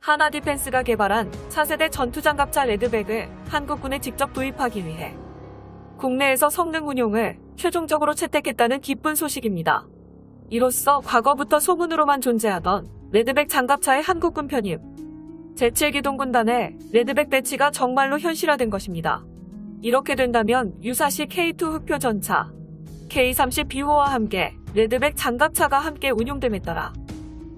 하나디펜스가 개발한 차세대 전투장갑차 레드백을 한국군에 직접 도입하기 위해 국내에서 성능 운용을 최종적으로 채택했다는 기쁜 소식입니다. 이로써 과거부터 소문으로만 존재하던 레드백 장갑차의 한국군 편입, 제7기동군단의 레드백 배치가 정말로 현실화된 것입니다. 이렇게 된다면 유사시 K2 흑표 전차, K30비호와 함께 레드백 장갑차가 함께 운용됨에 따라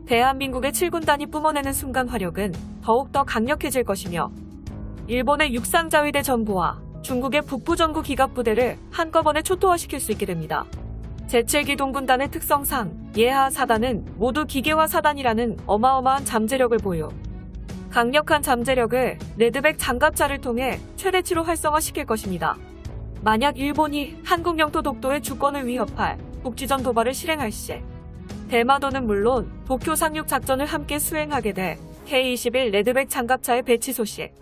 대한민국의 7군단이 뿜어내는 순간 화력은 더욱더 강력해질 것이며 일본의 육상자위대 전부와 중국의 북부전구 기갑부대를 한꺼번에 초토화시킬 수 있게 됩니다. 제7기동군단의 특성상 예하 사단은 모두 기계화 사단이라는 어마어마한 잠재력을 보유. 강력한 잠재력을 레드백 장갑차를 통해 최대치로 활성화시킬 것입니다. 만약 일본이 한국 영토 독도의 주권을 위협할 국지전 도발을 실행할 시 대마도는 물론 도쿄 상륙 작전을 함께 수행하게 돼 K-21 레드백 장갑차의 배치 소식.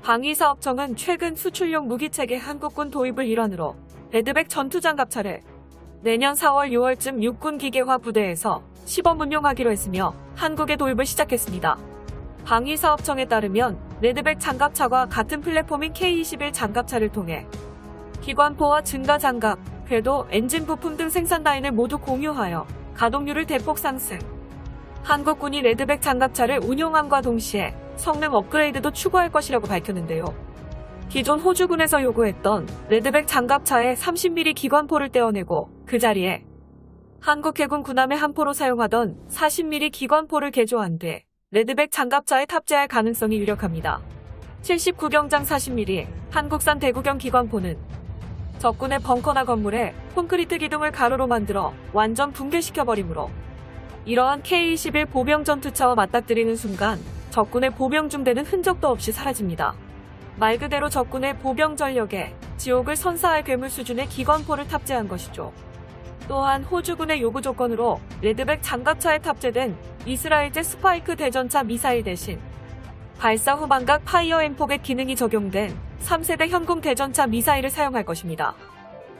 방위사업청은 최근 수출용 무기체계 한국군 도입을 일환으로 레드백 전투장갑차를 내년 4월 6월쯤 육군 기계화 부대에서 시범 운용하기로 했으며 한국에 도입을 시작했습니다. 방위사업청에 따르면 레드백 장갑차와 같은 플랫폼인 K-21 장갑차를 통해 기관포와 증가장갑, 궤도, 엔진 부품 등 생산 라인을 모두 공유하여 가동률을 대폭 상승. 한국군이 레드백 장갑차를 운용함과 동시에 성능 업그레이드도 추구할 것이라고 밝혔는데요. 기존 호주군에서 요구했던 레드백 장갑차에 30mm 기관포를 떼어내고 그 자리에 한국 해군 군함의 함포로 사용하던 40mm 기관포를 개조한 뒤 레드백 장갑차에 탑재할 가능성이 유력합니다. 79경장 40mm 한국산 대구경 기관포는 적군의 벙커나 건물에 콘크리트 기둥을 가로로 만들어 완전 붕괴시켜버리므로 이러한 K-21 보병 전투차와 맞닥뜨리는 순간 적군의 보병 중대는 흔적도 없이 사라집니다. 말 그대로 적군의 보병 전력에 지옥을 선사할 괴물 수준의 기관포를 탑재한 것이죠. 또한 호주군의 요구 조건으로 레드백 장갑차에 탑재된 이스라엘제 스파이크 대전차 미사일 대신 발사 후 망각 파이어 엠포겟 기능이 적용된 3세대 현궁 대전차 미사일을 사용할 것입니다.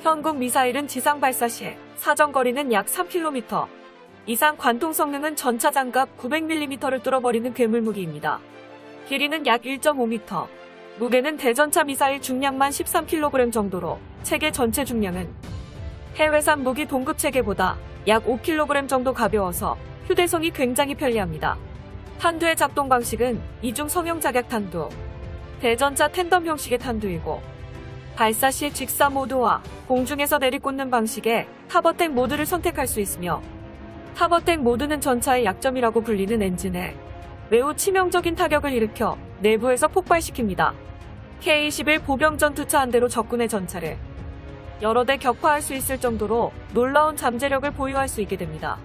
현궁 미사일은 지상 발사 시 사정거리는 약 3km 이상, 관통 성능은 전차 장갑 900mm를 뚫어버리는 괴물 무기입니다. 길이는 약 1.5m, 무게는 대전차 미사일 중량만 13kg 정도로 체계 전체 중량은 해외산 무기 동급 체계보다 약 5kg 정도 가벼워서 휴대성이 굉장히 편리합니다. 탄두의 작동 방식은 이중 성형 자격 탄두, 대전차 텐덤 형식의 탄두이고 발사 시 직사 모드와 공중에서 내리꽂는 방식의 타버텍 모드를 선택할 수 있으며 타버텍 모드는 전차의 약점이라고 불리는 엔진에 매우 치명적인 타격을 일으켜 내부에서 폭발시킵니다. K-21 보병 전투차 한 대로 적군의 전차를 여러 대 격파할 수 있을 정도로 놀라운 잠재력을 보유할 수 있게 됩니다.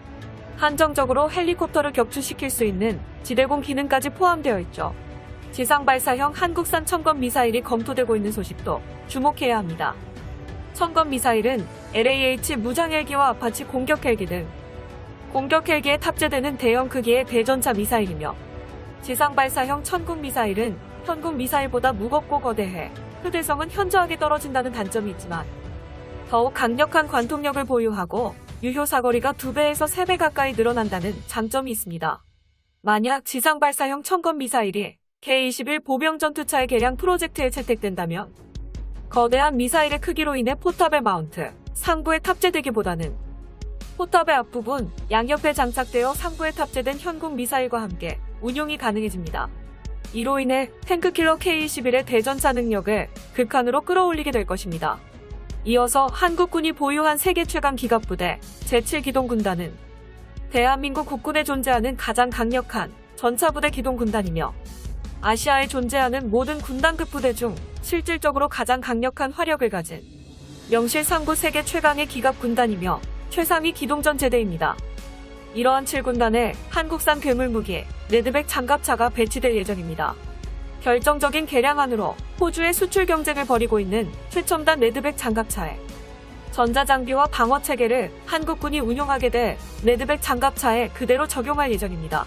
한정적으로 헬리콥터를 격추시킬 수 있는 지대공 기능까지 포함되어 있죠. 지상 발사형 한국산 청검 미사일이 검토되고 있는 소식도 주목해야 합니다. 청검 미사일은 LAH 무장 헬기와 아파치 공격 헬기 등 공격 헬기에 탑재되는 대형 크기의 대전차 미사일이며 지상 발사형 천궁 미사일은 현궁 미사일보다 무겁고 거대해 휴대성은 현저하게 떨어진다는 단점이 있지만 더욱 강력한 관통력을 보유하고 유효 사거리가 2배에서 3배 가까이 늘어난다는 장점이 있습니다. 만약 지상 발사형 천검 미사일이 K-21 보병 전투차의 개량 프로젝트에 채택된다면 거대한 미사일의 크기로 인해 포탑에 마운트, 상부에 탑재되기보다는 포탑의 앞부분, 양옆에 장착되어 상부에 탑재된 현궁 미사일과 함께 운용이 가능해집니다. 이로 인해 탱크킬러 K-21의 대전차 능력을 극한으로 끌어올리게 될 것입니다. 이어서 한국군이 보유한 세계 최강 기갑부대 제7기동군단은 대한민국 국군에 존재하는 가장 강력한 전차부대 기동군단이며 아시아에 존재하는 모든 군단급 부대 중 실질적으로 가장 강력한 화력을 가진 명실상부 세계 최강의 기갑군단이며 최상위 기동전 제대입니다. 이러한 7군단에 한국산 괴물무기 레드백 장갑차가 배치될 예정입니다. 결정적인 개량안으로 호주의 수출 경쟁을 벌이고 있는 최첨단 레드백 장갑차에 전자장비와 방어체계를 한국군이 운용하게 돼 레드백 장갑차에 그대로 적용할 예정입니다.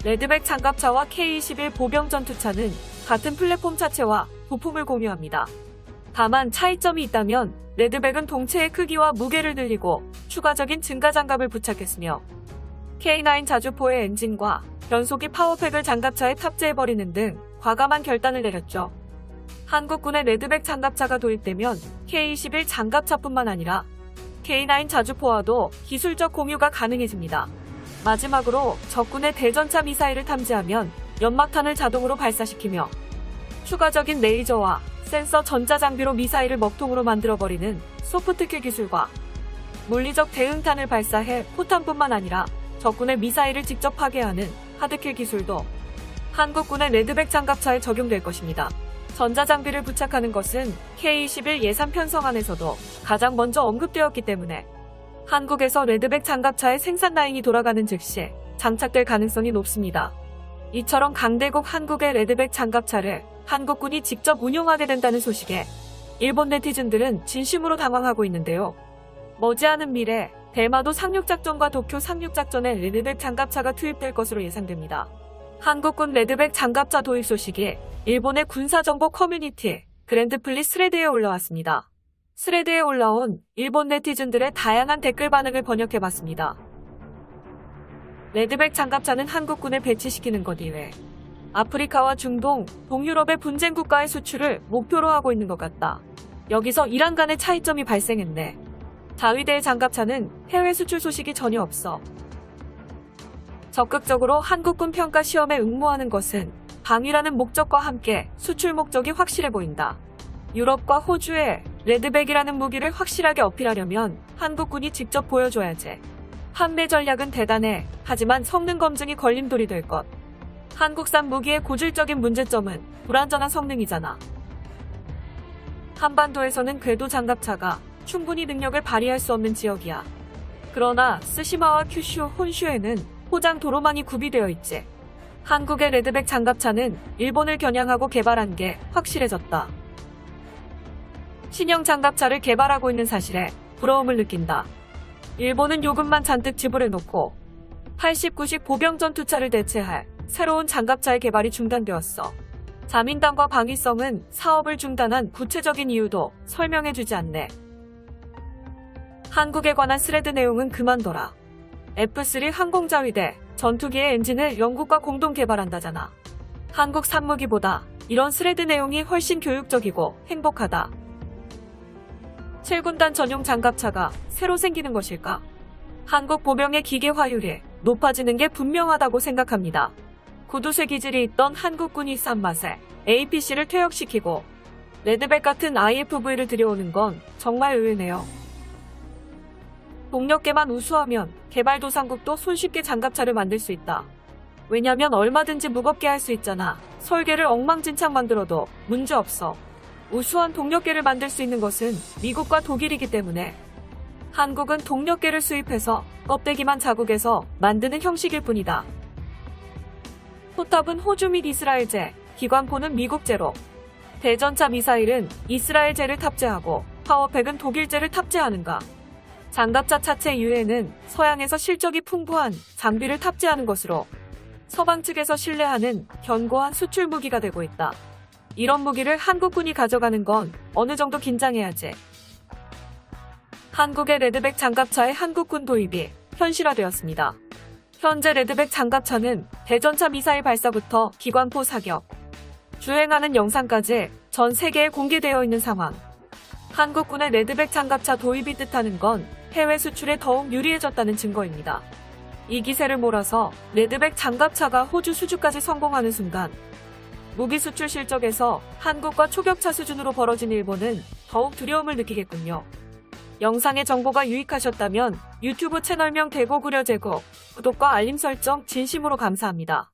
레드백 장갑차와 K-21 보병 전투차는 같은 플랫폼 자체와 부품을 공유합니다. 다만 차이점이 있다면 레드백은 동체의 크기와 무게를 늘리고 추가적인 증가장갑을 부착했으며 K9 자주포의 엔진과 변속기 파워팩을 장갑차에 탑재해버리는 등 과감한 결단을 내렸죠. 한국군의 레드백 장갑차가 도입되면 K-21 장갑차뿐만 아니라 K9 자주포와도 기술적 공유가 가능해집니다. 마지막으로 적군의 대전차 미사일을 탐지하면 연막탄을 자동으로 발사시키며 추가적인 레이저와 센서 전자장비로 미사일을 먹통으로 만들어버리는 소프트킬 기술과 물리적 대응탄을 발사해 포탄뿐만 아니라 적군의 미사일을 직접 파괴하는 하드킬 기술도 한국군의 레드백 장갑차에 적용될 것입니다. 전자장비를 부착하는 것은 K-21 예산 편성안에서도 가장 먼저 언급되었기 때문에 한국에서 레드백 장갑차의 생산 라인이 돌아가는 즉시 장착될 가능성이 높습니다. 이처럼 강대국 한국의 레드백 장갑차를 한국군이 직접 운용하게 된다는 소식에 일본 네티즌들은 진심으로 당황하고 있는데요. 머지않은 미래 대마도 상륙작전과 도쿄 상륙작전에 레드백 장갑차가 투입될 것으로 예상됩니다. 한국군 레드백 장갑차 도입 소식이 일본의 군사정보 커뮤니티 그랜드플리 스레드에 올라왔습니다. 스레드에 올라온 일본 네티즌들의 다양한 댓글 반응을 번역해봤습니다. 레드백 장갑차는 한국군에 배치시키는 것 이외 아프리카와 중동, 동유럽의 분쟁 국가의 수출을 목표로 하고 있는 것 같다. 여기서 이란 간의 차이점이 발생했네. 자위대의 장갑차는 해외 수출 소식이 전혀 없어. 적극적으로 한국군 평가 시험에 응모하는 것은 방위라는 목적과 함께 수출 목적이 확실해 보인다. 유럽과 호주에 레드백이라는 무기를 확실하게 어필하려면 한국군이 직접 보여줘야지. 판매 전략은 대단해. 하지만 성능 검증이 걸림돌이 될 것. 한국산 무기의 고질적인 문제점은 불완전한 성능이잖아. 한반도에서는 궤도 장갑차가 충분히 능력을 발휘할 수 없는 지역이야. 그러나 스시마와 큐슈, 혼슈에는 포장 도로망이 구비되어 있지. 한국의 레드백 장갑차는 일본을 겨냥하고 개발한 게 확실해졌다. 신형 장갑차를 개발하고 있는 사실에 부러움을 느낀다. 일본은 요금만 잔뜩 지불해놓고 89식 보병 전투차를 대체할 새로운 장갑차의 개발이 중단되었어. 자민당과 방위성은 사업을 중단한 구체적인 이유도 설명해주지 않네. 한국에 관한 스레드 내용은 그만둬라. F3 항공자위대 전투기의 엔진을 영국과 공동 개발한다잖아. 한국 산무기보다 이런 스레드 내용이 훨씬 교육적이고 행복하다. 7군단 전용 장갑차가 새로 생기는 것일까? 한국 보병의 기계화율이 높아지는 게 분명하다고 생각합니다. 구두쇠 기질이 있던 한국군이 싼 맛에 APC를 퇴역시키고 레드백 같은 IFV를 들여오는 건 정말 의외네요. 동력계만 우수하면 개발도상국도 손쉽게 장갑차를 만들 수 있다. 왜냐면 얼마든지 무겁게 할 수 있잖아. 설계를 엉망진창 만들어도 문제없어. 우수한 동력계를 만들 수 있는 것은 미국과 독일이기 때문에 한국은 동력계를 수입해서 껍데기만 자국에서 만드는 형식일 뿐이다. 포탑은 호주 및 이스라엘제, 기관포는 미국제로, 대전차 미사일은 이스라엘제를 탑재하고 파워팩은 독일제를 탑재하는가. 장갑차 차체 유해는 서양에서 실적이 풍부한 장비를 탑재하는 것으로 서방 측에서 신뢰하는 견고한 수출 무기가 되고 있다. 이런 무기를 한국군이 가져가는 건 어느 정도 긴장해야지. 한국의 레드백 장갑차의 한국군 도입이 현실화되었습니다. 현재 레드백 장갑차는 대전차 미사일 발사부터 기관포 사격, 주행하는 영상까지 전 세계에 공개되어 있는 상황. 한국군의 레드백 장갑차 도입이 뜻하는 건 해외 수출에 더욱 유리해졌다는 증거입니다. 이 기세를 몰아서 레드백 장갑차가 호주 수주까지 성공하는 순간 무기 수출 실적에서 한국과 초격차 수준으로 벌어진 일본은 더욱 두려움을 느끼겠군요. 영상의 정보가 유익하셨다면 유튜브 채널명 대고 구려 제고 구독과 알림 설정 진심으로 감사합니다.